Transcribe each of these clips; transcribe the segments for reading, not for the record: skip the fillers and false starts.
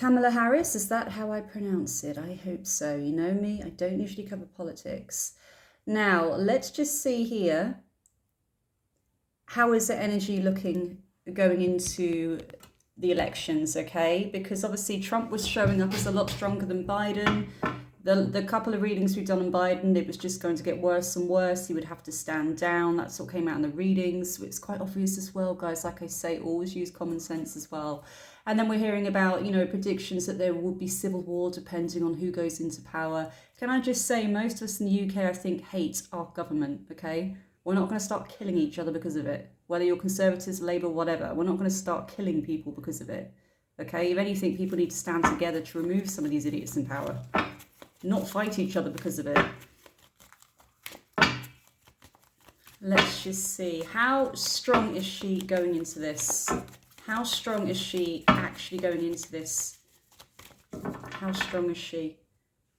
Kamala Harris, is that how I pronounce it? I hope so. You know me, I don't usually cover politics. Now, let's just see here. How is the energy looking going into the elections, okay? Because obviously Trump was showing up as a lot stronger than Biden. The couple of readings we've done on Biden, it was just going to get worse and worse. He would have to stand down. That's what came out in the readings. It's quite obvious as well, guys. Like I say, always use common sense as well. And then we're hearing about, predictions that there will be civil war depending on who goes into power. Can I just say, most of us in the UK, I think, hate our government, okay? We're not going to start killing each other because of it. Whether you're Conservatives, Labour, whatever, we're not going to start killing people because of it, okay? If anything, people need to stand together to remove some of these idiots in power. Not fight each other because of it. Let's just see. How strong is she going into this? How strong is she actually going into this? How strong is she?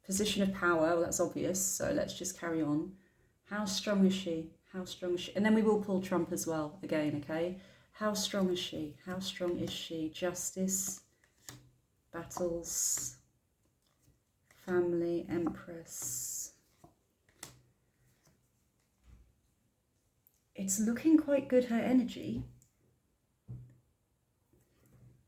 Position of power, well, that's obvious, so let's just carry on. How strong is she? How strong is she? And then we will pull Trump as well, again, okay? How strong is she? How strong is she? Justice, battles, family, Empress. It's looking quite good, her energy.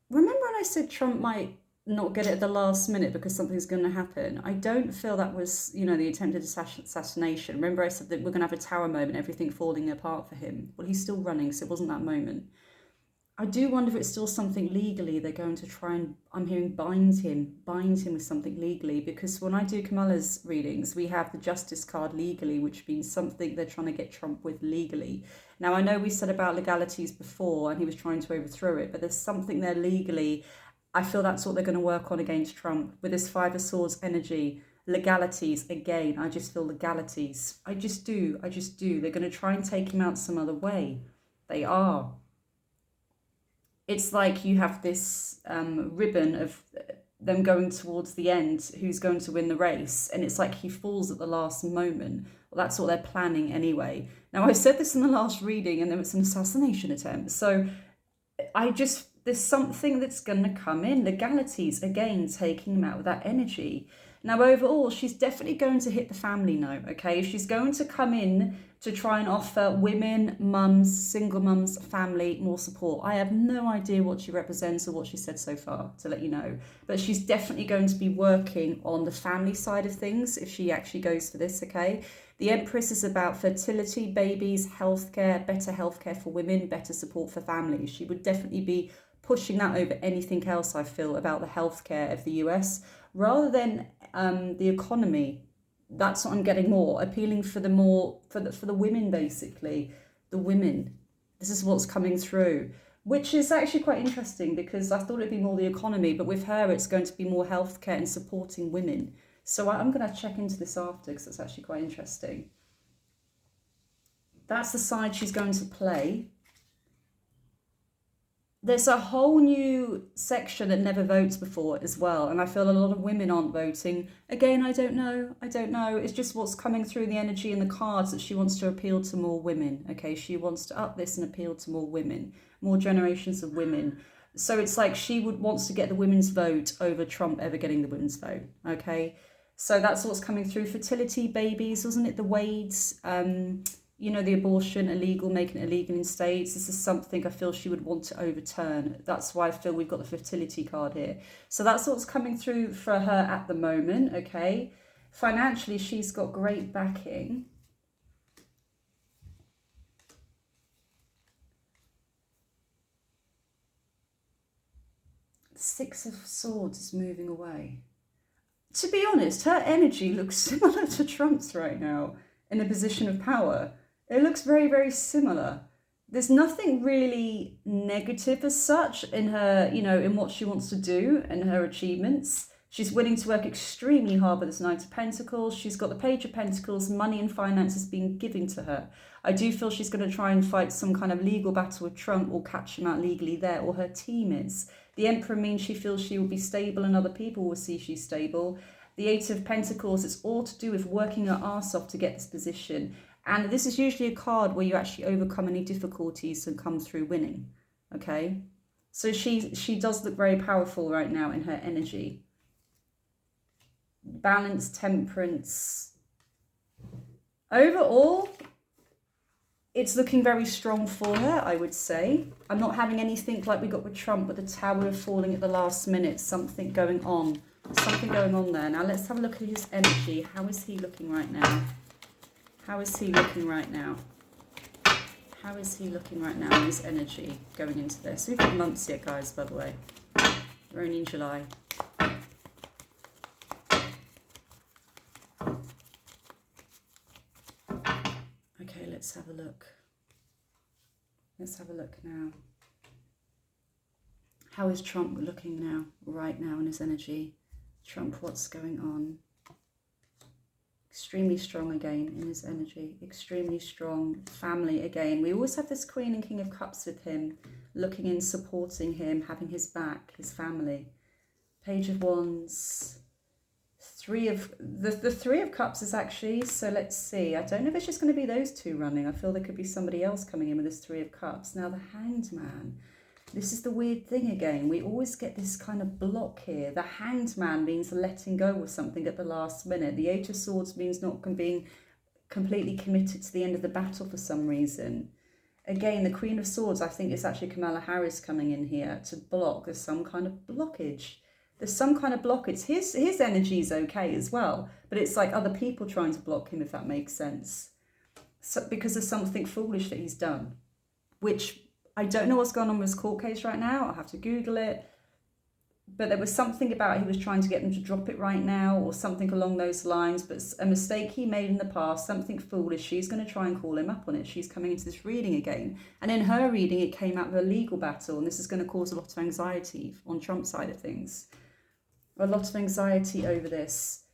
Remember when I said Trump might not get it at the last minute because something's going to happen? I don't feel that was, the attempted assassination. Remember I said that we're going to have a tower moment, everything falling apart for him? Well, he's still running, so it wasn't that moment. I do wonder if it's still something legally they're going to try and, I'm hearing, bind him with something legally, because when I do Kamala's readings, we have the justice card legally, which means something they're trying to get Trump with legally. Now, I know we said about legalities before and he was trying to overthrow it, but there's something there legally. I feel that's what they're going to work on against Trump with this Five of Swords energy. Legalities, again, I just feel legalities. I just do. They're going to try and take him out some other way. They are. It's like you have this ribbon of them going towards the end, who's going to win the race, and it's like he falls at the last moment. Well, that's what they're planning anyway. Now, I said this in the last reading, and then it's an assassination attempt. So there's something that's going to come in. Legalities, again, taking him out with that energy. Now, overall, she's definitely going to hit the family note, okay? She's going to come in to try and offer women, mums, single mums, family, more support. I have no idea what she represents or what she said so far, to let you know. But she's definitely going to be working on the family side of things if she actually goes for this, okay? The Empress is about fertility, babies, healthcare, better healthcare for women, better support for families. She would definitely be pushing that over anything else, I feel, about the healthcare of the US, rather than the economy. That's what I'm getting more, appealing for the women, basically. The women. This is what's coming through, which is actually quite interesting, because I thought it'd be more the economy, but with her it's going to be more healthcare and supporting women. So I'm going to check into this after, because it's actually quite interesting. That's the side she's going to play. There's a whole new section that never votes before as well, and I feel a lot of women aren't voting. Again, I don't know. It's just what's coming through the energy and the cards, that she wants to appeal to more women, okay? She wants to up this and appeal to more women, more generations of women. So it's like she wants to get the women's vote over Trump ever getting the women's vote, okay? So that's what's coming through. Fertility, babies, wasn't it the Wades? The abortion illegal, making it illegal in states. This is something I feel she would want to overturn. That's why I feel we've got the fertility card here. So that's what's coming through for her at the moment, okay? Financially, she's got great backing. The Six of Swords is moving away. To be honest, her energy looks similar to Trump's right now in a position of power. It looks very, very similar. There's nothing really negative as such in her, in what she wants to do and her achievements. She's willing to work extremely hard with this Knight of Pentacles. She's got the Page of Pentacles. Money and finances being given to her. I do feel she's going to try and fight some kind of legal battle with Trump, or catch him out legally there, or her team is. The Emperor means she feels she will be stable and other people will see she's stable. The Eight of Pentacles, it's all to do with working her arse off to get this position. And this is usually a card where you actually overcome any difficulties and come through winning, okay? So she does look very powerful right now in her energy. Balance, temperance. Overall, it's looking very strong for her, I would say. I'm not having anything like we got with Trump with the tower falling at the last minute. Something going on. Something going on there. Now let's have a look at his energy. How is he looking right now? How is he looking right now? How is he looking right now in his energy going into this? We've got months yet, guys, by the way. We're only in July. Okay, let's have a look. Let's have a look now. How is Trump looking now, right now in his energy? Trump, what's going on? Extremely strong again in his energy. Extremely strong. Family again. We always have this Queen and King of Cups with him, looking in, supporting him, having his back, his family. Page of Wands. The Three of Cups is actually, so let's see. I don't know if it's just going to be those two running. I feel there could be somebody else coming in with this Three of Cups. Now the Hanged Man. This is the weird thing again. We always get this kind of block here. The Hanged Man means letting go of something at the last minute. The Eight of Swords means not being completely committed to the end of the battle for some reason. Again, the Queen of Swords, I think it's actually Kamala Harris coming in here to block. There's some kind of blockage. There's some kind of blockage. His energy is okay as well, but it's like other people trying to block him, if that makes sense. So, because of something foolish that he's done, which I don't know what's going on with his court case right now. I'll have to Google it. But there was something about he was trying to get them to drop it right now or something along those lines. But a mistake he made in the past, something foolish, she's going to try and call him up on it. She's coming into this reading again. And in her reading, it came out of a legal battle. And this is going to cause a lot of anxiety on Trump's side of things. A lot of anxiety over this.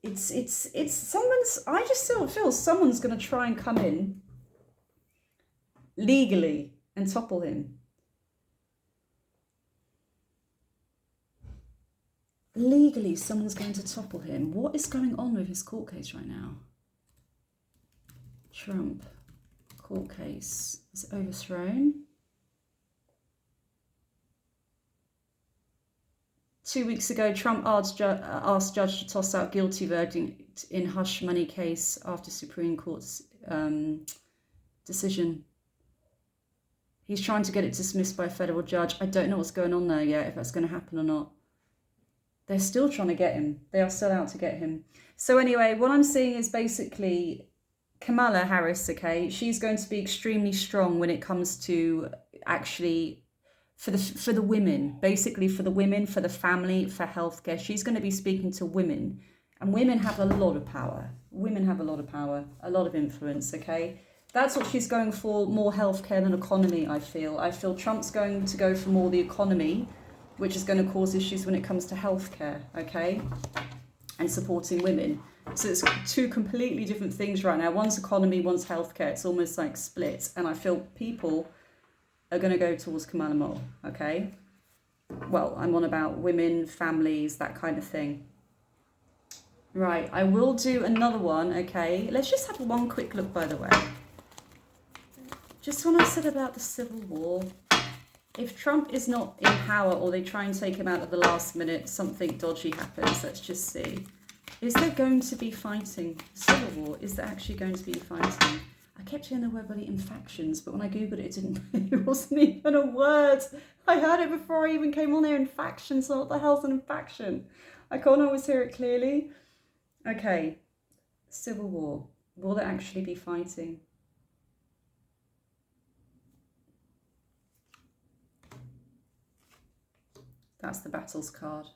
It's someone's, I just still feel someone's going to try and come in legally and topple him. Legally, someone's going to topple him. What is going on with his court case right now? Trump, court case. Is it overthrown? 2 weeks ago, Trump asked judge to toss out guilty verdict in hush money case after Supreme Court's decision. He's trying to get it dismissed by a federal judge. I don't know what's going on there yet, if that's going to happen or not. They're still trying to get him. They are still out to get him. So anyway, what I'm seeing is basically Kamala Harris, okay? She's going to be extremely strong when it comes to actually for the women, basically for the women, for the family, for healthcare. She's going to be speaking to women. And women have a lot of power. Women have a lot of power, a lot of influence, okay? That's what she's going for, more healthcare than economy, I feel. I feel Trump's going to go for more the economy, which is going to cause issues when it comes to healthcare, okay? And supporting women. So it's two completely different things right now. One's economy, one's healthcare. It's almost like split. And I feel people are going to go towards Kamala more, okay? Well, I'm on about women, families, that kind of thing. Right, I will do another one, okay? Let's just have one quick look, by the way. Just when I said about the Civil War, if Trump is not in power or they try and take him out at the last minute, something dodgy happens. Let's just see. Is there going to be fighting? Civil War, is there actually going to be fighting? I kept hearing the word bloody infactions, but when I Googled it, it wasn't even a word. I heard it before I even came on there, infactions. So what the hell's an infaction? I can't always hear it clearly. Okay, Civil War. Will there actually be fighting? That's the battles card.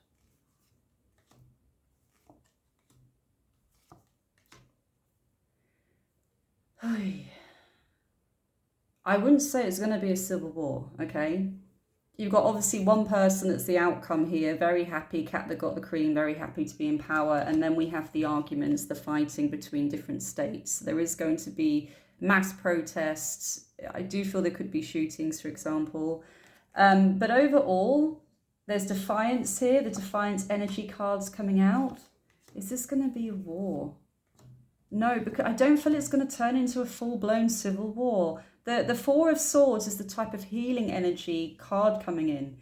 I wouldn't say it's going to be a civil war, okay? You've got obviously one person that's the outcome here, very happy, cat that got the cream, very happy to be in power. And then we have the arguments, the fighting between different states. There is going to be mass protests. I do feel there could be shootings, for example. But overall, there's defiance here, the defiance energy cards coming out. Is this going to be a war? No, because I don't feel it's going to turn into a full-blown civil war. The Four of Swords is the type of healing energy card coming in.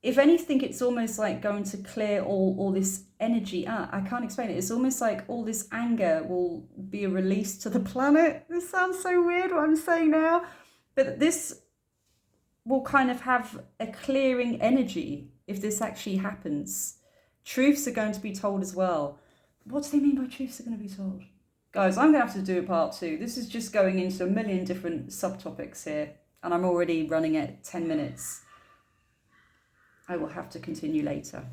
If anything, it's almost like going to clear all this energy out. I can't explain it. It's almost like all this anger will be released to the planet. This sounds so weird what I'm saying now. But this will kind of have a clearing energy if this actually happens. Truths are going to be told as well. What do they mean by truths are going to be told? Guys, I'm going to have to do a part 2. This is just going into a million different subtopics here. And I'm already running at 10 minutes. I will have to continue later.